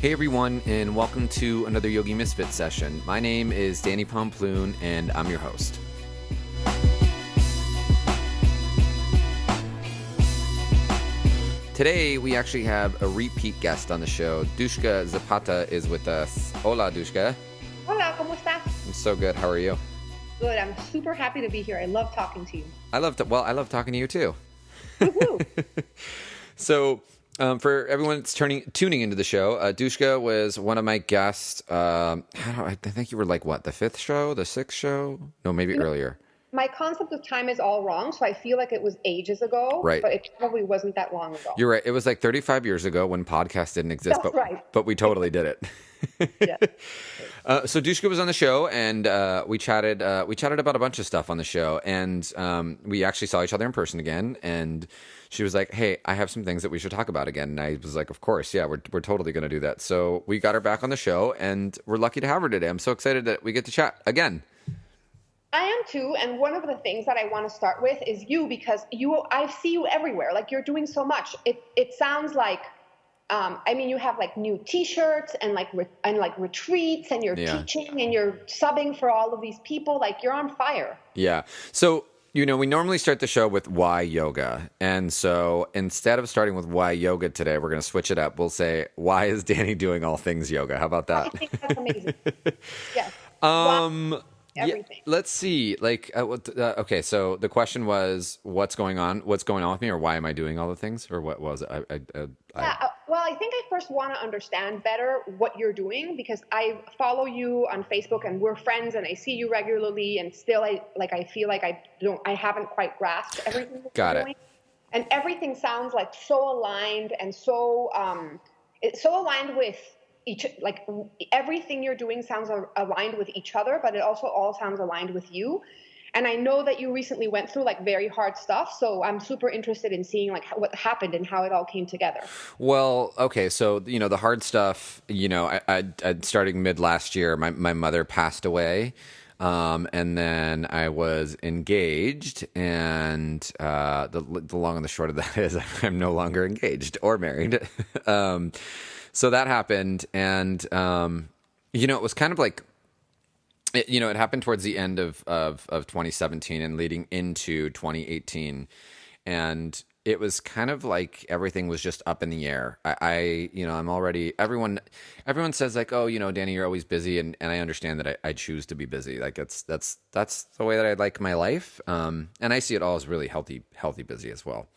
Hey everyone, and welcome to another Yogi Misfit session. My name is Danny Pomploon, and I'm your host. Today, we actually have a repeat guest on the show. Dushka Zapata is with us. Hola, Dushka. Hola, ¿cómo estás? I'm so good. How are you? Good. I'm super happy to be here. I love talking to you. I love talking to you too. Woo-hoo. So, for everyone that's tuning into the show, Dushka was one of my guests. I think you were like what, the fifth show, the sixth show? No, maybe earlier. My concept of time is all wrong, so I feel like it was ages ago, Right. but it probably wasn't that long ago. You're right. It was like 35 years ago when podcasts didn't exist, That's right. But we totally did it. Yeah. So Dushka was on the show, and we chatted about a bunch of stuff on the show, and we actually saw each other in person again. And she was like, "Hey, I have some things that we should talk about again." And I was like, "Of course, yeah, we're totally going to do that." So we got her back on the show, and we're lucky to have her today. I'm so excited that we get to chat again. I am too, and one of the things that I want to start with is you, because I see you everywhere. Like, you're doing so much. It sounds like, you have like new T-shirts and like retreats, and you're teaching and you're subbing for all of these people. Like, you're on fire. Yeah. So, we normally start the show with why yoga. And so instead of starting with why yoga today, we're going to switch it up. We'll say, why is Danny doing all things yoga? How about that? I think that's amazing. Yes. Yeah, Everything. let's see. Okay, so the question was, what's going on? What's going on with me, or why am I doing all the things, or what was it? Well, I think I first want to understand better what you're doing, because I follow you on Facebook and we're friends and I see you regularly, and still I feel like I haven't quite grasped everything that you're doing. And everything sounds like so aligned and so it's so aligned with everything you're doing sounds aligned with each other, but it also all sounds aligned with you. And I know that you recently went through like very hard stuff, so I'm super interested in seeing like what happened and how it all came together. Well, okay, so the hard stuff, I starting mid last year, my mother passed away, and then I was engaged, and the long and the short of that is I'm no longer engaged or married. So that happened, and it was kind of like, it happened towards the end of 2017 and leading into 2018, and it was kind of like everything was just up in the air. I'm already, everyone says like, oh, Danny, you're always busy, and I understand that I choose to be busy. Like that's the way that I like my life, and I see it all as really healthy busy as well.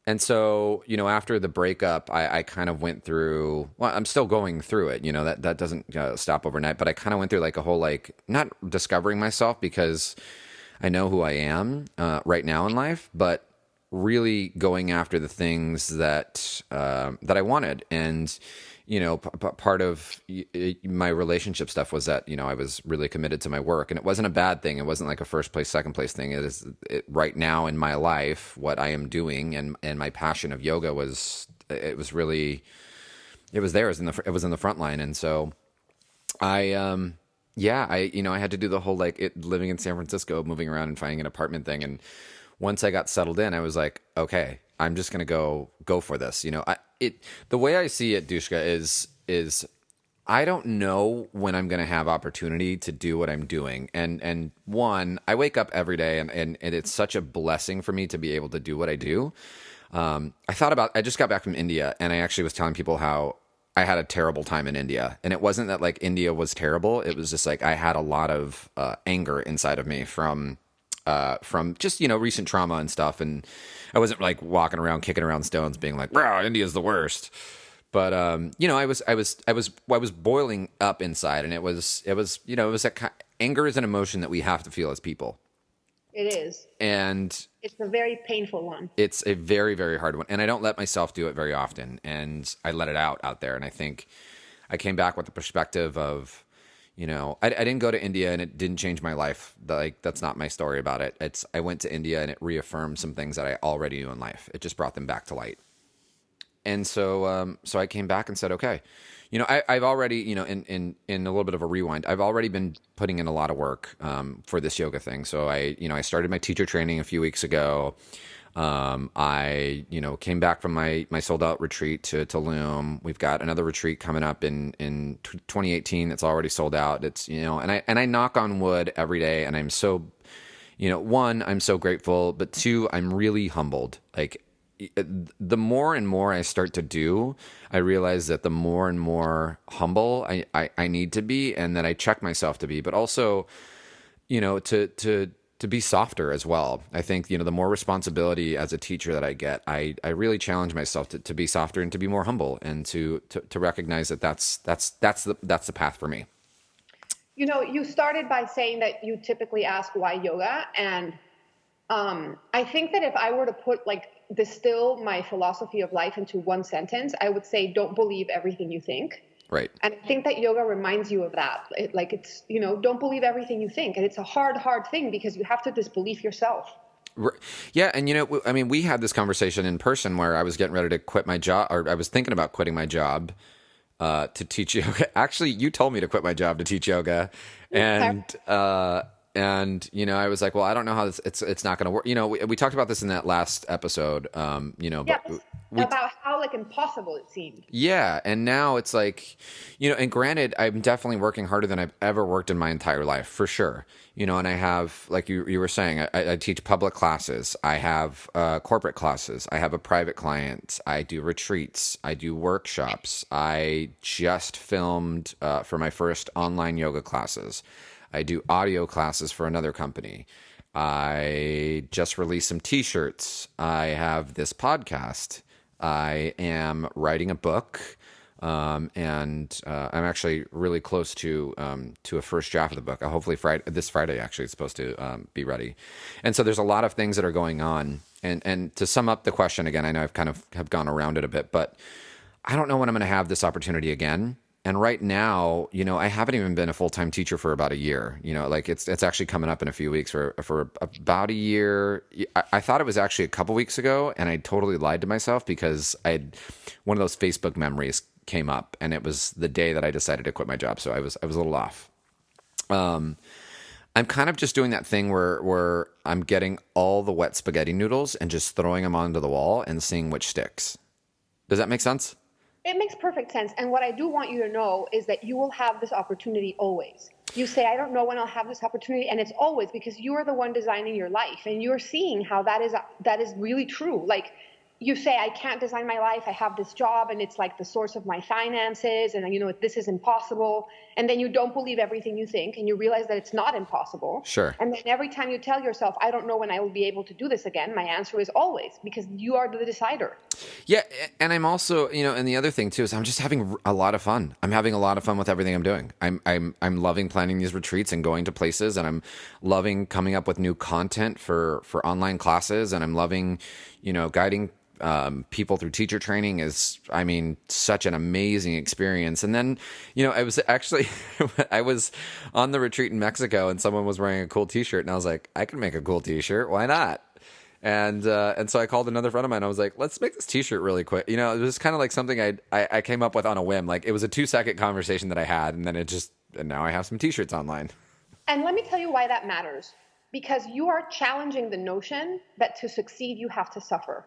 And so, after the breakup, I kind of went through, well, I'm still going through it, that doesn't stop overnight, but I kind of went through like a whole, like, not discovering myself, because I know who I am right now in life, but really going after the things that I wanted. And, part of my relationship stuff was that, I was really committed to my work, and it wasn't a bad thing. It wasn't like a first place, second place thing. It is right now in my life, what I am doing, and my passion of yoga it was there. It was in the front line. And so I had to do the whole, living in San Francisco, moving around and finding an apartment thing. And once I got settled in, I was like, okay, I'm just going to go for this. The way I see it, Dushka, is I don't know when I'm going to have opportunity to do what I'm doing. And one, I wake up every day, and it's such a blessing for me to be able to do what I do. I just got back from India, and I actually was telling people how I had a terrible time in India. And it wasn't that like India was terrible. It was just like I had a lot of anger inside of me from just, recent trauma and stuff. And I wasn't like walking around kicking around stones being like, wow, India's the worst. But, I was boiling up inside, and it was anger is an emotion that we have to feel as people. It is. And it's a very painful one. It's a very, very hard one. And I don't let myself do it very often. And I let it out there. And I think I came back with the perspective of, I didn't go to India and it didn't change my life. Like, that's not my story about it. I went to India and it reaffirmed some things that I already knew in life. It just brought them back to light. And so I came back and said, okay, I've already, in a little bit of a rewind, I've already been putting in a lot of work for this yoga thing. So I started my teacher training a few weeks ago. I, came back from my sold out retreat to Tulum. We've got another retreat coming up in 2018 that's already sold out. It's, and I knock on wood every day, and I'm so, one, I'm so grateful, but two, I'm really humbled. Like, the more and more I start to do, I realize that the more and more humble I need to be, and that I check myself to be, but also, to be softer as well. I think, the more responsibility as a teacher that I get, I really challenge myself to be softer and to be more humble, and to recognize that that's the path for me. You started by saying that you typically ask why yoga, and I think that if I were to distill my philosophy of life into one sentence, I would say, don't believe everything you think. Right. And I think that yoga reminds you of that. Don't believe everything you think. And it's a hard thing, because you have to disbelieve yourself. Yeah. And, we had this conversation in person where I was getting ready to quit my job, or I was thinking about quitting my job to teach yoga. Actually, you told me to quit my job to teach yoga. And I was like, well, I don't know how it's not going to work. We talked about this in that last episode, about how impossible it seemed. Yeah. And now it's like, and granted, I'm definitely working harder than I've ever worked in my entire life, for sure. And I have, like you were saying, I teach public classes. I have corporate classes. I have a private client. I do retreats. I do workshops. I just filmed for my first online yoga classes. I do audio classes for another company. I just released some t-shirts. I have this podcast. I am writing a book, and I'm actually really close to a first draft of the book. Hopefully this Friday, actually, it's supposed to be ready. And so there's a lot of things that are going on. And to sum up the question again, I know I've kind of have gone around it a bit, but I don't know when I'm going to have this opportunity again. And right now, I haven't even been a full-time teacher for about a year. It's actually coming up in a few weeks for about a year. I thought it was actually a couple weeks ago, and I totally lied to myself, because one of those Facebook memories came up, and it was the day that I decided to quit my job. So I was a little off. I'm kind of just doing that thing where I'm getting all the wet spaghetti noodles and just throwing them onto the wall and seeing which sticks. Does that make sense? It makes perfect sense. And what I do want you to know is that you will have this opportunity always. You say, I don't know when I'll have this opportunity. And it's always, because you are the one designing your life, and you're seeing how that is really true. Like, you say, I can't design my life. I have this job, and it's the source of my finances, and this is impossible. And then you don't believe everything you think, and you realize that it's not impossible. Sure. And then every time you tell yourself, I don't know when I will be able to do this again, my answer is always, because you are the decider. Yeah. And I'm also, and the other thing too is I'm just having a lot of fun. I'm having a lot of fun with everything I'm doing. I'm loving planning these retreats and going to places, and I'm loving coming up with new content for online classes, and I'm loving, guiding people through teacher training is, such an amazing experience. And then, I was actually, I was on the retreat in Mexico, and someone was wearing a cool t-shirt, and I was like, I can make a cool t-shirt. Why not? And so I called another friend of mine. I was like, let's make this t-shirt really quick. It was kind of like something I came up with on a whim. Like, it was a 2-second conversation that I had, and then and now I have some t-shirts online. And let me tell you why that matters. Because you are challenging the notion that to succeed, you have to suffer.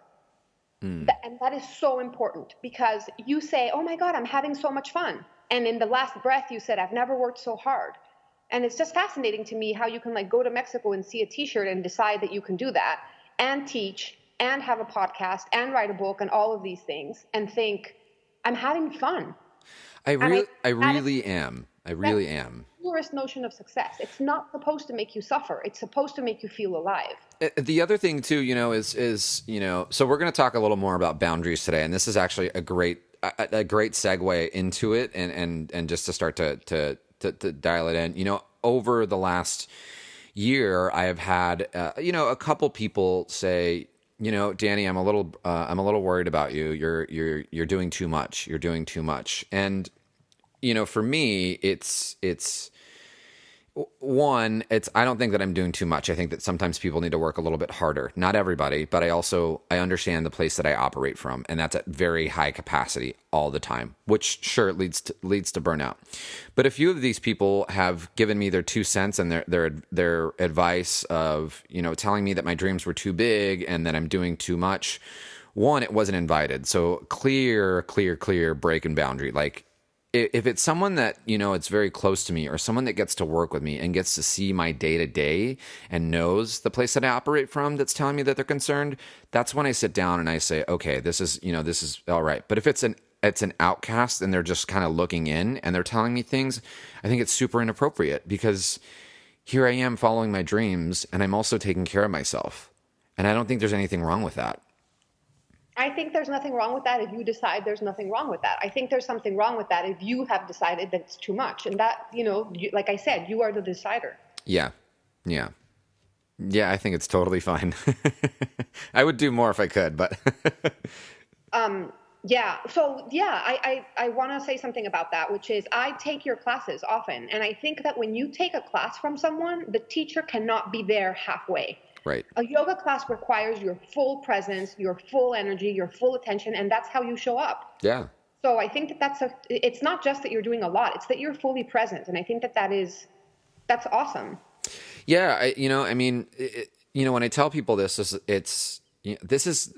And that is so important, because you say, oh my God, I'm having so much fun. And in the last breath, you said, I've never worked so hard. And it's just fascinating to me how you can go to Mexico and see a t-shirt and decide that you can do that, and teach, and have a podcast, and write a book, and all of these things, and think, I'm having fun. I really am. That's the purest notion of success. It's not supposed to make you suffer. It's supposed to make you feel alive. The other thing too, is so we're going to talk a little more about boundaries today, and this is actually a great segue into it, and just to start to dial it in. Over the last year, I have had a couple people say, Danny, I'm a little worried about you. You're doing too much. You're doing too much. And for me, it's One, I don't think that I'm doing too much. I think that sometimes people need to work a little bit harder. Not everybody, but I understand the place that I operate from, and that's at very high capacity all the time, which sure leads to burnout. But a few of these people have given me their 2 cents and their advice of, telling me that my dreams were too big and that I'm doing too much. One, it wasn't invited. So clear break and boundary. Like, if it's someone that, it's very close to me, or someone that gets to work with me and gets to see my day to day and knows the place that I operate from, that's telling me that they're concerned, that's when I sit down and I say, okay, this is all right. But if it's an outcast and they're just kind of looking in and they're telling me things, I think it's super inappropriate, because here I am following my dreams and I'm also taking care of myself. And I don't think there's anything wrong with that. I think there's nothing wrong with that if you decide there's nothing wrong with that. I think there's something wrong with that if you have decided that it's too much. And that, like I said, you are the decider. Yeah. Yeah. Yeah, I think it's totally fine. I would do more if I could, but Yeah. So yeah, I want to say something about that, which is I take your classes often. And I think that when you take a class from someone, the teacher cannot be there halfway. right. A yoga class requires your full presence, your full energy, your full attention, and that's how you show up. Yeah. So I think that it's not just that you're doing a lot, it's that you're fully present. And I think that's awesome. Yeah, when I tell people this, this is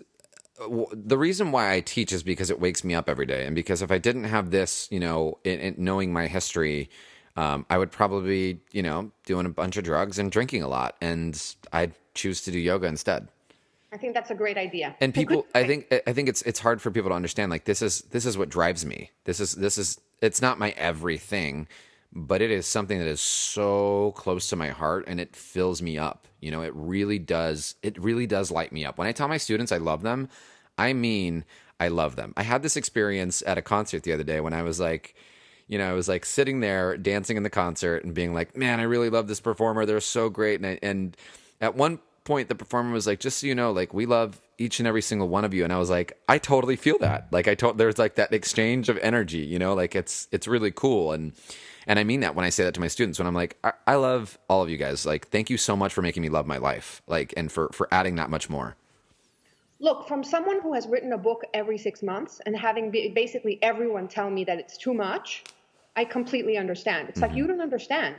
the reason why I teach, is because it wakes me up every day, and because if I didn't have this, in knowing my history, I would probably be, doing a bunch of drugs and drinking a lot, and I'd choose to do yoga instead. I think that's a great idea. And people, I think it's hard for people to understand. Like, this is what drives me. It's not my everything, but it is something that is so close to my heart, and it fills me up. It really does. It really does light me up. When I tell my students I love them, I mean, I love them. I had this experience at a concert the other day when I was like, I was like sitting there dancing in the concert and being like, man, I really love this performer. They're so great. And at one point, the performer was like, just so you know, like, we love each and every single one of you. And I was like, I totally feel that. Like, there's like that exchange of energy, like it's really cool. And I mean that when I say that to my students, when I'm like, I love all of you guys. Like, thank you so much for making me love my life. Like, and for adding that much more. Look, from someone who has written a book every 6 months and having basically everyone tell me that it's too much, I completely understand. It's like, you don't understand.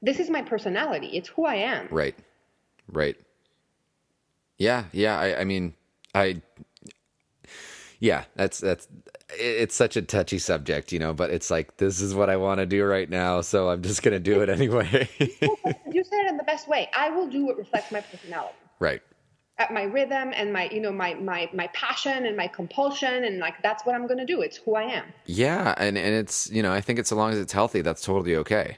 This is my personality. It's who I am. Right. Yeah. That's it's such a touchy subject, but it's like, this is what I want to do right now, so I'm just going to do it anyway. You said it in the best way. I will do what reflects my personality. Right. At my rhythm and my passion and my compulsion, and like, that's what I'm going to do. It's who I am. Yeah, and it's, I think it's, so long as it's healthy, that's totally okay.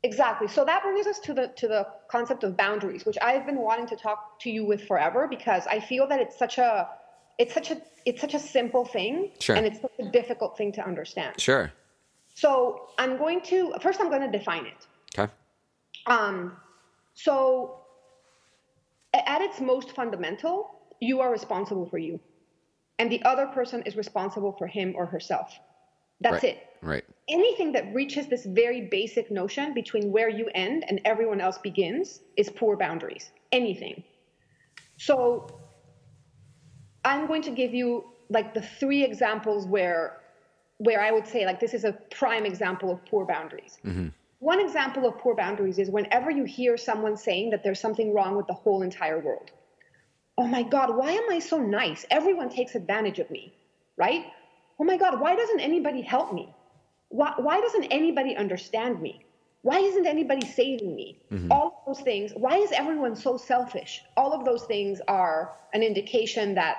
Exactly. So that brings us to the concept of boundaries, which I've been wanting to talk to you with forever, because I feel that it's such a simple thing. Sure. And it's such a difficult thing to understand. Sure. So I'm going to define it. Okay. So at its most fundamental, you are responsible for you, and the other person is responsible for him or herself. That's right. it. Right. Anything that reaches this very basic notion between where you end and everyone else begins is poor boundaries. Anything. So I'm going to give you like the 3 examples where I would say, like, this is a prime example of poor boundaries. Mm-hmm. One example of poor boundaries is whenever you hear someone saying that there's something wrong with the whole entire world. Oh my God, why am I so nice? Everyone takes advantage of me, right? Oh my God, why doesn't anybody help me? Why doesn't anybody understand me? Why isn't anybody saving me? Mm-hmm. All of those things. Why is everyone so selfish? All of those things are an indication that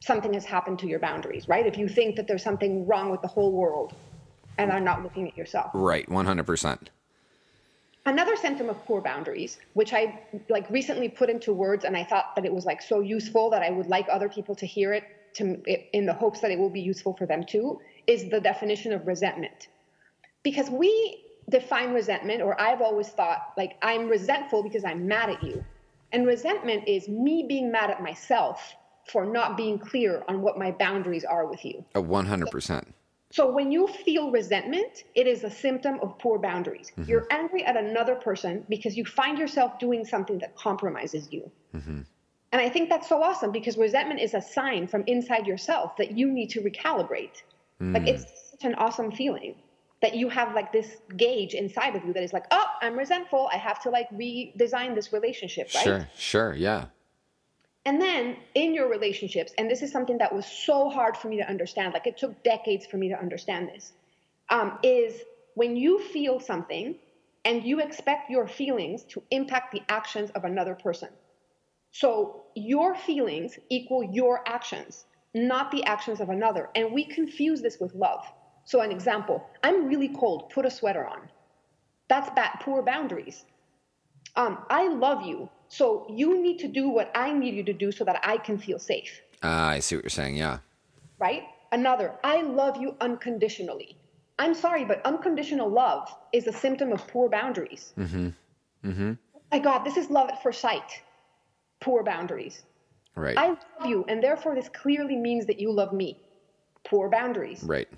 something has happened to your boundaries, right? If you think that there's something wrong with the whole world and are not looking at yourself. Right, 100%. Another symptom of poor boundaries, which I like recently put into words, and I thought that it was like so useful that I would like other people to hear it, in the hopes that it will be useful for them too, is the definition of resentment. Because we define resentment, or I've always thought, like, I'm resentful because I'm mad at you. And resentment is me being mad at myself for not being clear on what my boundaries are with you. 100%. So when you feel resentment, it is a symptom of poor boundaries. You're angry at another person because you find yourself doing something that compromises you. And I think that's so awesome because resentment is a sign from inside yourself that you need to recalibrate. Like it's such an awesome feeling that you have like this gauge inside of you that is like, oh, I'm resentful. I have to like redesign this relationship, right? Sure, yeah. And then in your relationships, and this is something that was so hard for me to understand, like it took decades for me to understand this, is when you feel something and you expect your feelings to impact the actions of another person. So your feelings equal your actions, not the actions of another. And we confuse this with love. So an example, I'm really cold, put a sweater on. That's poor boundaries. I love you, so you need to do what I need you to do so that I can feel safe. I see what you're saying, yeah. Right? Another, I love you unconditionally. I'm sorry, but unconditional love is a symptom of poor boundaries. Oh my God, this is love at first sight. Poor boundaries. Right. I love you, and therefore this clearly means that you love me. Poor boundaries. Right.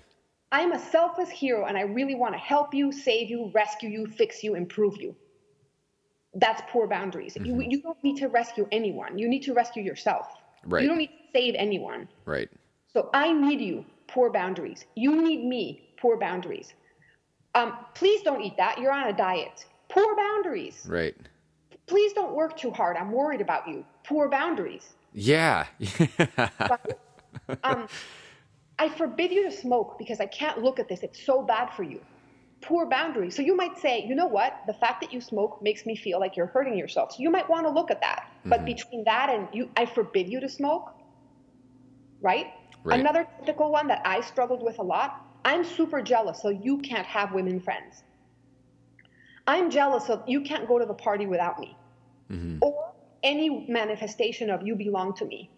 I'm a selfless hero, and I really want to help you, save you, rescue you, fix you, improve you. That's poor boundaries. You don't need to rescue anyone. You need to rescue yourself. Right. You don't need to save anyone. Right. So I need you, poor boundaries. You need me, poor boundaries. Please don't eat that. You're on a diet. Poor boundaries. Right. Please don't work too hard. I'm worried about you. Poor boundaries. Yeah. I forbid you to smoke because I can't look at this. It's so bad for you. Poor boundaries. So you might say, you know what? The fact that you smoke makes me feel like you're hurting yourself. So you might want to look at that. But between that and you, I forbid you to smoke, right? Another typical one that I struggled with a lot, I'm super jealous, so you can't have women friends. I'm jealous, so you can't go to the party without me. Or any manifestation of you belong to me.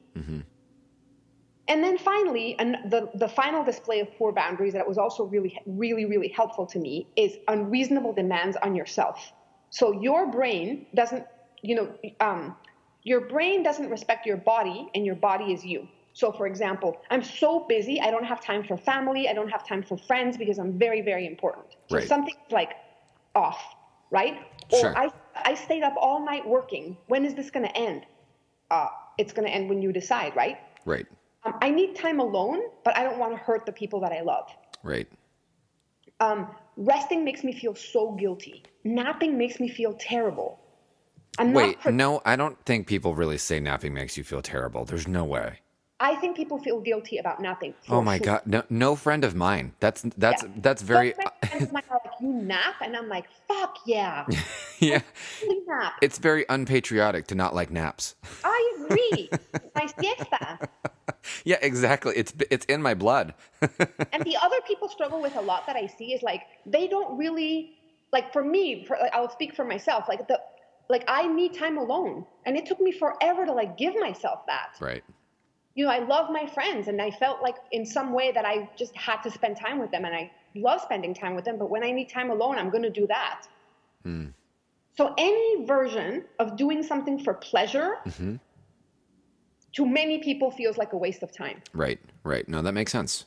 And then finally, the final display of poor boundaries that was also really helpful to me is unreasonable demands on yourself. So your brain doesn't, your brain doesn't respect your body, and your body is you. So for example, I'm so busy, I don't have time for family, I don't have time for friends because I'm very important. So something's like off, right? Sure. Or I stayed up all night working. When is this going to end? It's going to end when you decide, right? Right. I need time alone, but I don't want to hurt the people that I love. Right. Resting makes me feel so guilty. Napping makes me feel terrible. No, I don't think people really say napping makes you feel terrible. There's no way. I think people feel guilty about napping. Oh my God. No friend of mine. That's very. Some friends of mine are like, you nap? And I'm like, fuck yeah. Yeah. I really nap. It's very unpatriotic to not like naps. I agree. My siesta. Yeah, exactly. It's in my blood. And the other people struggle with a lot that I see is like, they don't really, like for me, I'll speak for myself, like I need time alone. And it took me forever to like give myself that. Right. I love my friends, and I felt like in some way that I just had to spend time with them, and I love spending time with them, but when I need time alone, I'm going to do that. So any version of doing something for pleasure to many people feels like a waste of time. Right. No, that makes sense.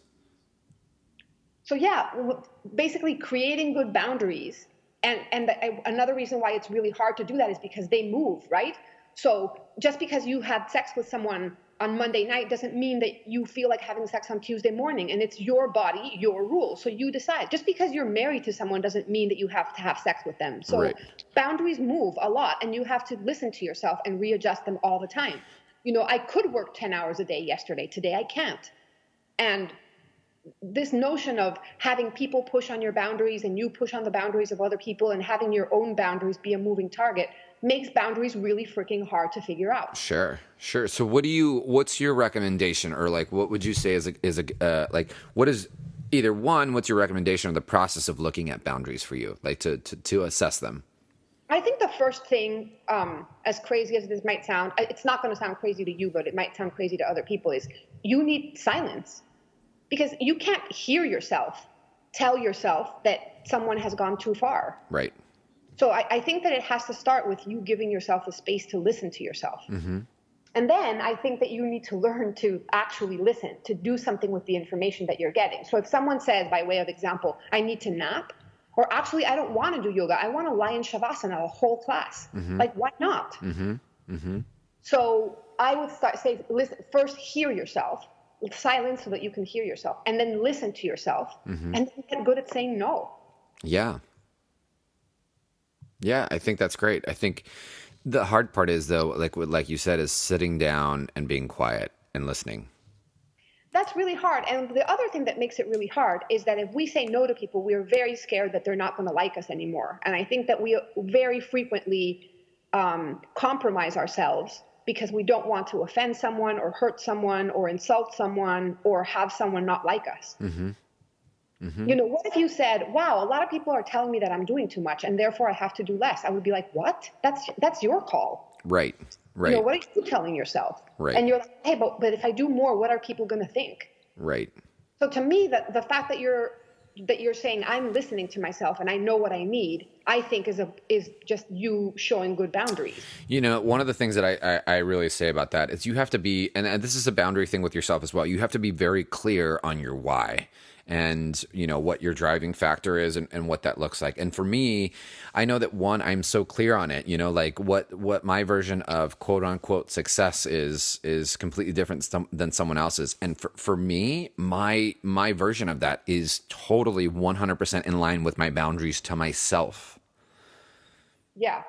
So yeah, basically creating good boundaries. And another reason why it's really hard to do that is because they move, right? So just because you had sex with someone on Monday night doesn't mean that you feel like having sex on Tuesday morning, and it's your body, your rules. So you decide. Just because you're married to someone doesn't mean that you have to have sex with them. So boundaries move a lot, and you have to listen to yourself and readjust them all the time. I could work 10 hours a day yesterday. Today I can't. And this notion of having people push on your boundaries and you push on the boundaries of other people and having your own boundaries be a moving target makes boundaries really freaking hard to figure out. Sure. So what's your recommendation, or like, what would you say what is either one, what's your recommendation or the process of looking at boundaries for you, like to assess them? I think the first thing, as crazy as this might sound, it's not going to sound crazy to you, but it might sound crazy to other people, is you need silence. Because you can't hear yourself tell yourself that someone has gone too far. Right. So I think that it has to start with you giving yourself the space to listen to yourself. And then I think that you need to learn to actually listen, to do something with the information that you're getting. So if someone says, by way of example, I need to nap, or actually I don't want to do yoga, I want to lie in shavasana a whole class. Like, why not? So I would say, listen, first hear yourself, silence so that you can hear yourself, and then listen to yourself, and then get good at saying no. Yeah. Yeah, I think that's great. I think the hard part is, though, like you said, is sitting down and being quiet and listening. That's really hard. And the other thing that makes it really hard is that if we say no to people, we're very scared that they're not going to like us anymore. And I think that we very frequently compromise ourselves because we don't want to offend someone or hurt someone or insult someone or have someone not like us. You know, what if you said, wow, a lot of people are telling me that I'm doing too much and therefore I have to do less? I would be like, what? That's your call. Right. Right. You know, what are you telling yourself? Right. And you're like, hey, but if I do more, what are people going to think? Right. So to me, the fact that you're saying I'm listening to myself and I know what I need, I think is just you showing good boundaries. You know, one of the things that I really say about that is you have to be, and this is a boundary thing with yourself as well. You have to be very clear on your why. And, you know, what your driving factor is and what that looks like. And for me, I know that I'm so clear on it, you know, like what my version of quote unquote success is completely different than someone else's. And for me, my version of that is totally 100% in line with my boundaries to myself. Yeah.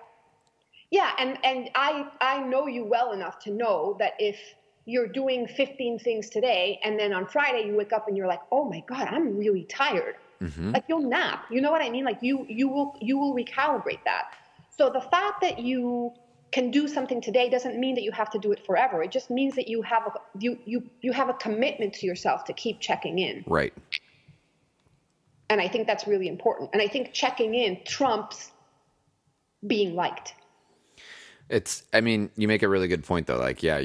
Yeah. And I know you well enough to know that if you're doing 15 things today, and then on Friday you wake up and you're like, oh my God, I'm really tired. Like, you'll nap. You know what I mean? Like you will recalibrate that. So the fact that you can do something today doesn't mean that you have to do it forever. It just means that you have a commitment to yourself to keep checking in. Right. And I think that's really important. And I think checking in trumps being liked. I mean, you make a really good point though. Like, yeah,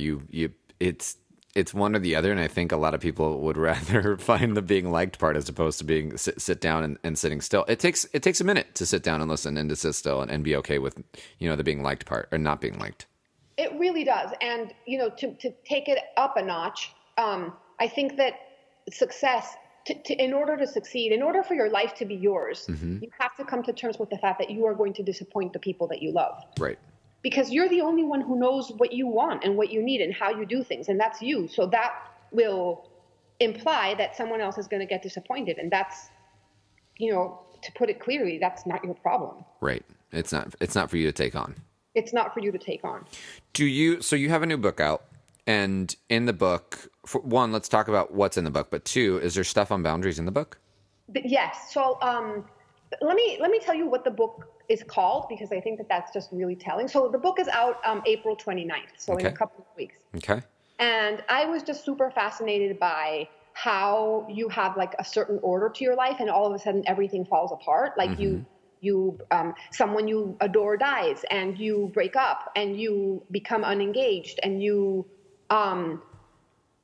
it's one or the other, and I think a lot of people would rather find the being liked part as opposed to being sit down and sitting still. It takes a minute to sit down and listen and to sit still and be okay with, you know, the being liked part or not being liked. It really does. And, you know, to take it up a notch, I think that success, in order to succeed, in order for your life to be yours, you have to come to terms with the fact that you are going to disappoint the people that you love. Right. Because you're the only one who knows what you want and what you need and how you do things, and that's you. So that will imply that someone else is going to get disappointed, and that's, you know, to put it clearly, that's not your problem. Right. It's not for you to take on. It's not for you to take on. So you have a new book out, and in the book, for one, let's talk about what's in the book, but two, is there stuff on boundaries in the book? Yes. So let me tell you what the book is called, because I think that that's just really telling. So the book is out April 29th, so in a couple of weeks. Okay. And I was just super fascinated by how you have like a certain order to your life, and all of a sudden everything falls apart. Like someone you adore dies, and you break up, and you become unengaged, and you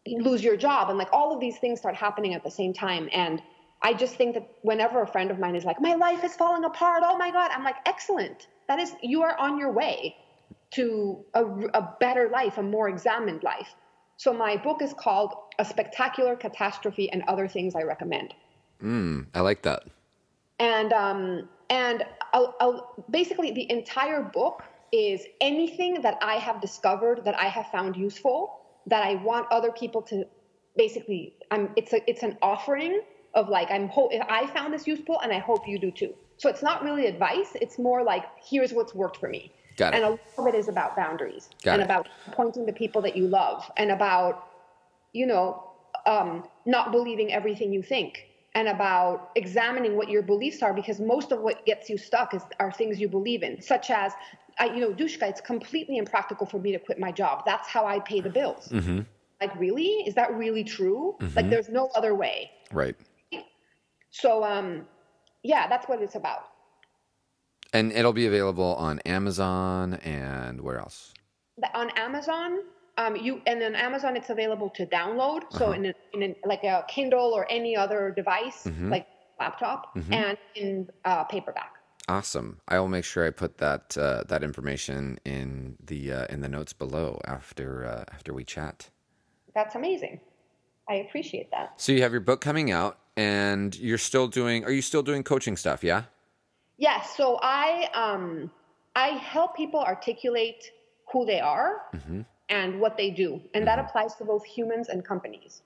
lose your job, and like all of these things start happening at the same time. And I just think that whenever a friend of mine is like, my life is falling apart, oh my God, I'm like, excellent. You are on your way to a better life, a more examined life. So my book is called A Spectacular Catastrophe and Other Things I Recommend. I like that. And basically the entire book is anything that I have discovered, that I have found useful, that I want other people to basically, it's an offering of like, I found this useful and I hope you do too. So it's not really advice. It's more like, here's what's worked for me. Got it. And a lot of it is about boundaries about pointing to people that you love, and about, you know, not believing everything you think, and about examining what your beliefs are, because most of what gets you stuck are things you believe in, such as, Dushka, it's completely impractical for me to quit my job. That's how I pay the bills. Like, really? Is that really true? Like, there's no other way. Right. So, yeah, that's what it's about. And it'll be available on Amazon and where else? On Amazon, on Amazon it's available to download. So in like a Kindle or any other device, like laptop, and in paperback. Awesome. I will make sure I put that information in the notes below after we chat. That's amazing. I appreciate that. So you have your book coming out, and are you still doing coaching stuff? Yeah. Yes. So I help people articulate who they are and what they do, and that applies to both humans and companies.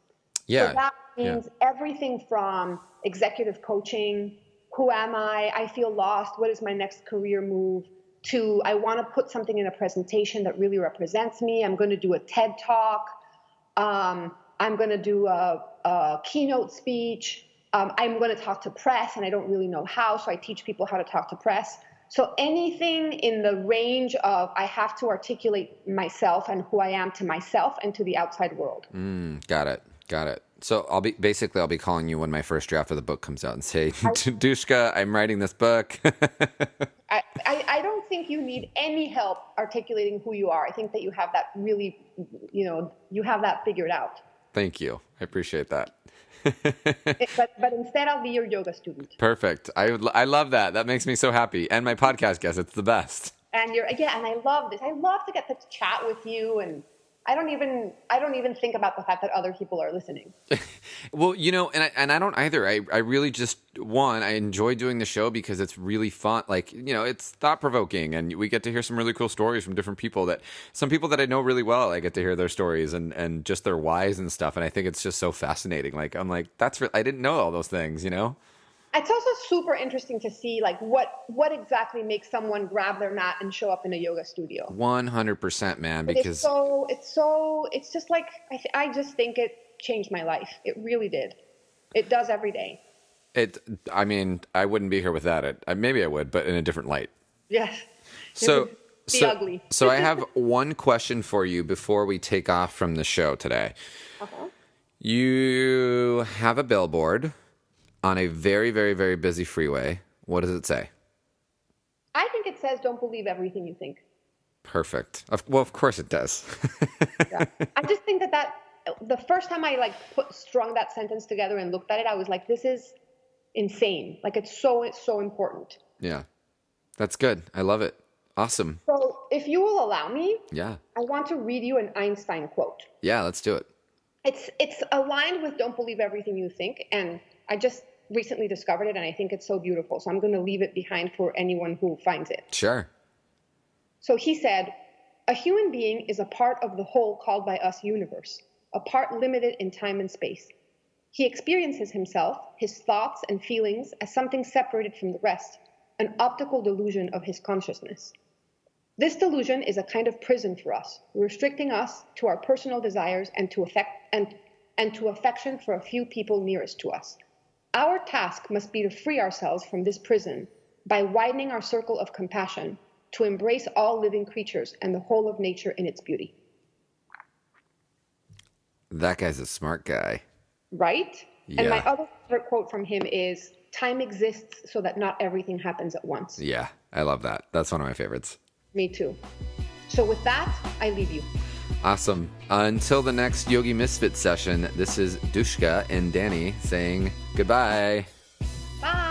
Yeah. So that means everything from executive coaching, who am I feel lost, what is my next career move, to I want to put something in a presentation that really represents me. I'm going to do a TED Talk. I'm going to do a keynote speech. I'm going to talk to press, and I don't really know how, so I teach people how to talk to press. So anything in the range of I have to articulate myself and who I am to myself and to the outside world. Got it. So I'll be calling you when my first draft of the book comes out and say, Dushka, I'm writing this book. I don't think you need any help articulating who you are. I think that you have that really, you have that figured out. Thank you. I appreciate that. But instead, I'll be your yoga student. Perfect. I love that. That makes me so happy. And my podcast guest, it's the best. And and I love this. I love to get to chat with you, and I don't even think about the fact that other people are listening. Well, and I don't either. I really just, I enjoy doing the show because it's really fun. Like, it's thought provoking, and we get to hear some really cool stories from different people some people that I know really well. I get to hear their stories and just their whys and stuff. And I think it's just so fascinating. Like, I'm like, I didn't know all those things, It's also super interesting to see like what exactly makes someone grab their mat and show up in a yoga studio. 100%, man. Because it's just like I just think it changed my life. It really did. It does every day. I mean, I wouldn't be here without it. Maybe I would, but in a different light. Yes. So ugly. So I have one question for you before we take off from the show today. Uh-huh. You have a billboard on a very, very, very busy freeway. What does it say? I think it says, "Don't believe everything you think." Perfect. Well, of course it does. Yeah. I just think that the first time I strung that sentence together and looked at it, I was like, this is insane. Like it's so important. Yeah. That's good. I love it. Awesome. So if you will allow me, yeah, I want to read you an Einstein quote. Yeah, let's do it. It's aligned with "Don't believe everything you think," and I just recently discovered it, and I think it's so beautiful. So I'm going to leave it behind for anyone who finds it. Sure. So he said, "A human being is a part of the whole called by us universe, a part limited in time and space. He experiences himself, his thoughts and feelings as something separated from the rest, an optical delusion of his consciousness. This delusion is a kind of prison for us, restricting us to our personal desires and to affection for a few people nearest to us. Our task must be to free ourselves from this prison by widening our circle of compassion to embrace all living creatures and the whole of nature in its beauty." That guy's a smart guy. Right? Yeah. And my other favorite quote from him is, "Time exists so that not everything happens at once." Yeah, I love that. That's one of my favorites. Me too. So with that, I leave you. Awesome. Until the next Yogi Misfit session, this is Dushka and Danny saying goodbye. Bye.